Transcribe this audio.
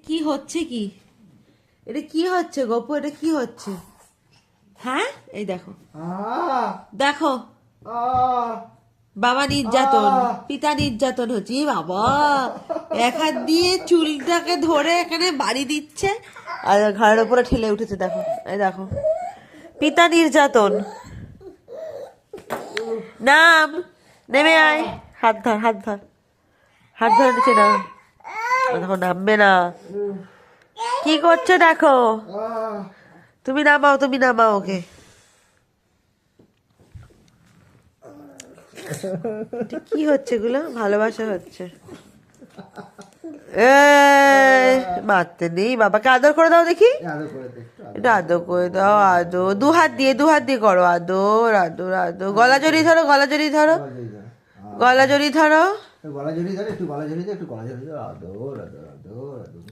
কি হচ্ছে কি? এটা কি হচ্ছে গপু? এটা কি হচ্ছে? হ্যাঁ, এই দেখো দেখো, বাবা নির্যাতন, পিতা নির্যাতন হচ্ছে। ই বাবা, এক হাত দিয়ে চুলটাকে ধরে এখানে বাড়ি দিচ্ছে আর ঘাড়ের উপরে ঠেলে উঠেছে। দেখো, এই দেখো, পিতা নির্যাতন। নাম, নেমে আয়, হাত ধর, হাত ধর, হাত ধরে নিচে না। দেখো নামবে না, কি করছে দেখো। তুমি নামাও, তুমি নামাও ওকে। কি হচ্ছে এগুলো? ভালোবাসা হচ্ছে। মারতে নেই, বাবাকে আদর করে দাও দেখি। এটা আদর করে দাও, আদর। দু হাত দিয়ে করো আদর, আদর, আদর। গলা জড়িয়ে ধরো, গলা জড়িয়ে ধরো, গলা জড়িয়ে ধরো। গলা জড়িয়ে ধরে, একটু গলা জড়িয়ে দাও, একটু গলা জড়িয়ে দাও, আদর আদর আদর আদর।